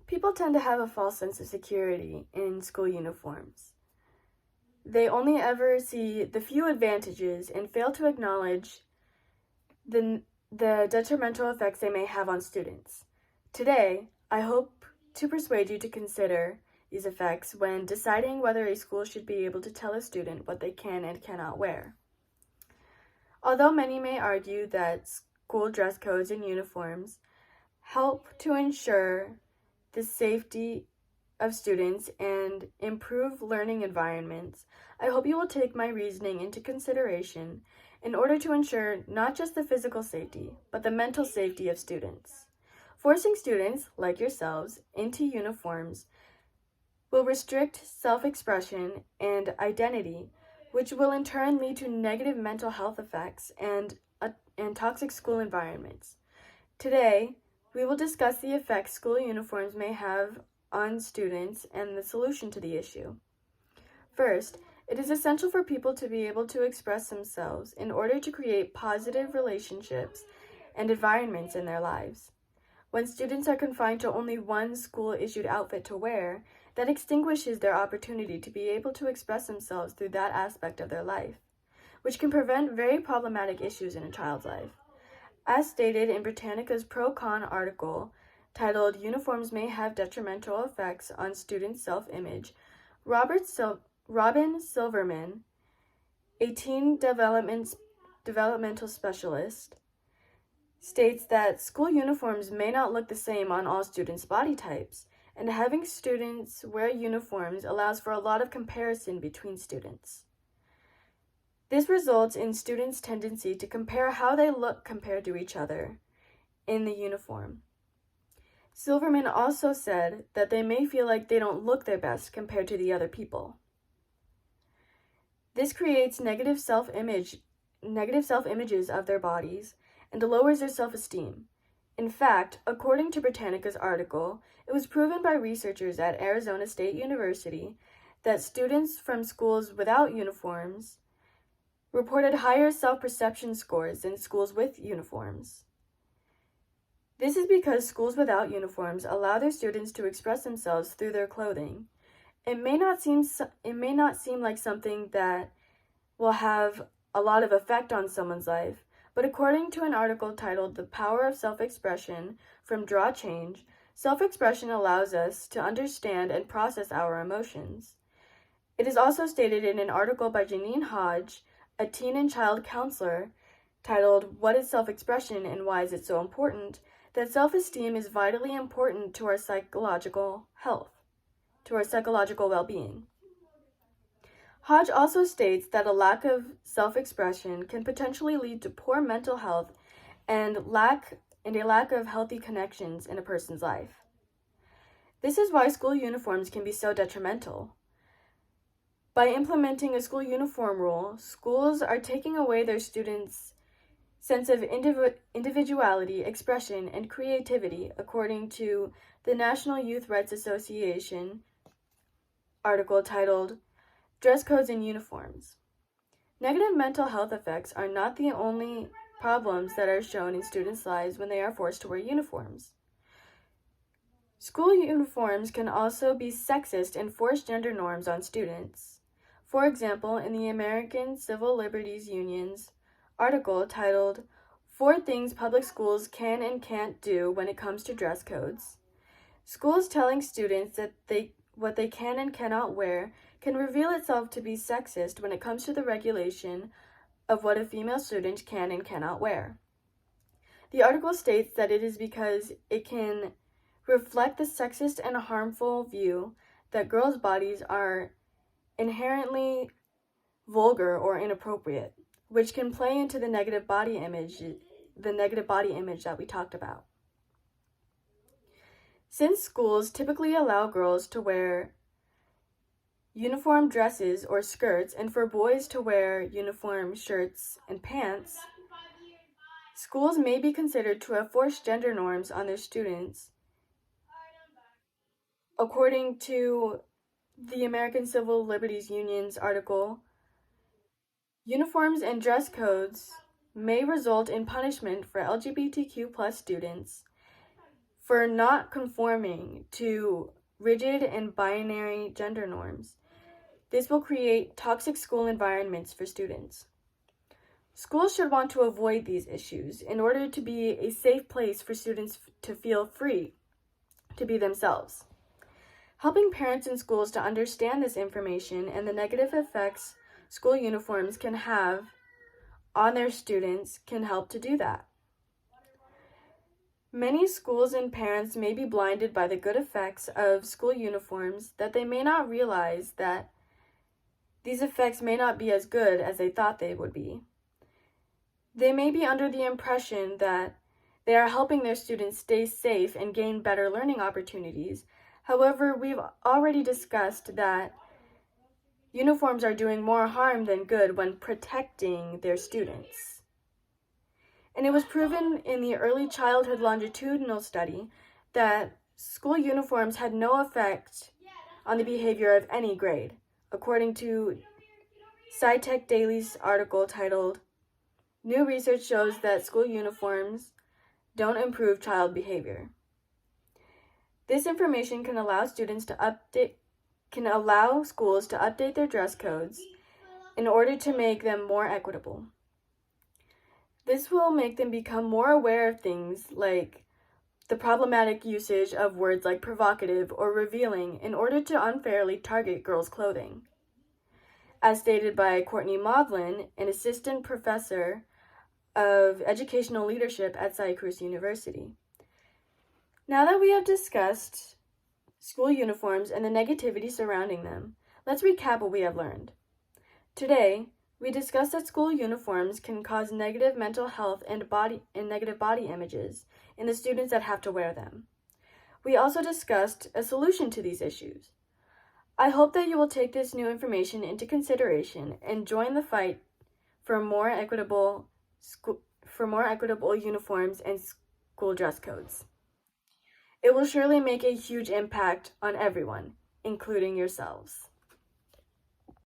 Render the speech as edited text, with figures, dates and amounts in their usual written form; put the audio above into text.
People tend to have a false sense of security in school uniforms. They only ever see the few advantages and fail to acknowledge the detrimental effects they may have on students. Today, I hope to persuade you to consider these effects when deciding whether a school should be able to tell a student what they can and cannot wear. Although many may argue that school dress codes and uniforms help to ensure the safety of students and improve learning environments, I hope you will take my reasoning into consideration in order to ensure not just the physical safety, but the mental safety of students. Forcing students, like yourselves, into uniforms will restrict self-expression and identity, which will in turn lead to negative mental health effects and toxic school environments. Today, we will discuss the effects school uniforms may have on students and the solution to the issue. First, it is essential for people to be able to express themselves in order to create positive relationships and environments in their lives. When students are confined to only one school-issued outfit to wear, that extinguishes their opportunity to be able to express themselves through that aspect of their life, which can prevent very problematic issues in a child's life. As stated in Britannica's pro-con article titled "Uniforms May Have Detrimental Effects on Students' Self-Image," Robin Silverman, a teen developmental specialist, states that school uniforms may not look the same on all students' body types, and having students wear uniforms allows for a lot of comparison between students. This results in students' tendency to compare how they look compared to each other in the uniform. Silverman also said that they may feel like they don't look their best compared to the other people. This creates negative self-images of their bodies and lowers their self-esteem. In fact, according to Britannica's article, it was proven by researchers at Arizona State University that students from schools without uniforms reported higher self-perception scores than schools with uniforms. This is because schools without uniforms allow their students to express themselves through their clothing. It may not seem like something that will have a lot of effect on someone's life, but according to an article titled "The Power of Self-Expression" from Draw Change, self-expression allows us to understand and process our emotions. It is also stated in an article by Janine Hodge, a teen and child counselor, titled "What is Self-Expression and Why is it so important?" that self-esteem is vitally important to our psychological health, to our psychological well-being. Hodge also states that a lack of self-expression can potentially lead to poor mental health and a lack of healthy connections in a person's life. This is why school uniforms can be so detrimental. By implementing a school uniform rule, schools are taking away their students' sense of individuality, expression, and creativity, according to the National Youth Rights Association article titled "Dress Codes and Uniforms." Negative mental health effects are not the only problems that are shown in students' lives when they are forced to wear uniforms. School uniforms can also be sexist and force gender norms on students. For example, in the American Civil Liberties Union's article titled "4 Things Public Schools Can and Can't Do When It Comes to Dress Codes," schools telling students that what they can and cannot wear can reveal itself to be sexist when it comes to the regulation of what a female student can and cannot wear. The article states that it is because it can reflect the sexist and harmful view that girls' bodies are inherently vulgar or inappropriate, which can play into the negative body image that we talked about. Since schools typically allow girls to wear uniform dresses or skirts and for boys to wear uniform shirts and pants, schools may be considered to have forced gender norms on their students. According to the American Civil Liberties Union's article, uniforms and dress codes may result in punishment for LGBTQ+ students for not conforming to rigid and binary gender norms. This will create toxic school environments for students. Schools should want to avoid these issues in order to be a safe place for students to feel free to be themselves. Helping parents and schools to understand this information and the negative effects school uniforms can have on their students can help to do that. Many schools and parents may be blinded by the good effects of school uniforms that they may not realize that these effects may not be as good as they thought they would be. They may be under the impression that they are helping their students stay safe and gain better learning opportunities. However, we've already discussed that uniforms are doing more harm than good when protecting their students. And it was proven in the early childhood longitudinal study that school uniforms had no effect on the behavior of any grade, according to SciTech Daily's article titled, "New Research Shows That School Uniforms Don't Improve Child Behavior." This information can allow schools to update their dress codes in order to make them more equitable. This will make them become more aware of things like the problematic usage of words like provocative or revealing in order to unfairly target girls' clothing. As stated by Courtney Maudlin, an assistant professor of educational leadership at Syracuse University. Now that we have discussed school uniforms and the negativity surrounding them, let's recap what we have learned. Today, we discussed that school uniforms can cause negative mental health and negative body images in the students that have to wear them. We also discussed a solution to these issues. I hope that you will take this new information into consideration and join the fight for more equitable uniforms and school dress codes. It will surely make a huge impact on everyone, including yourselves.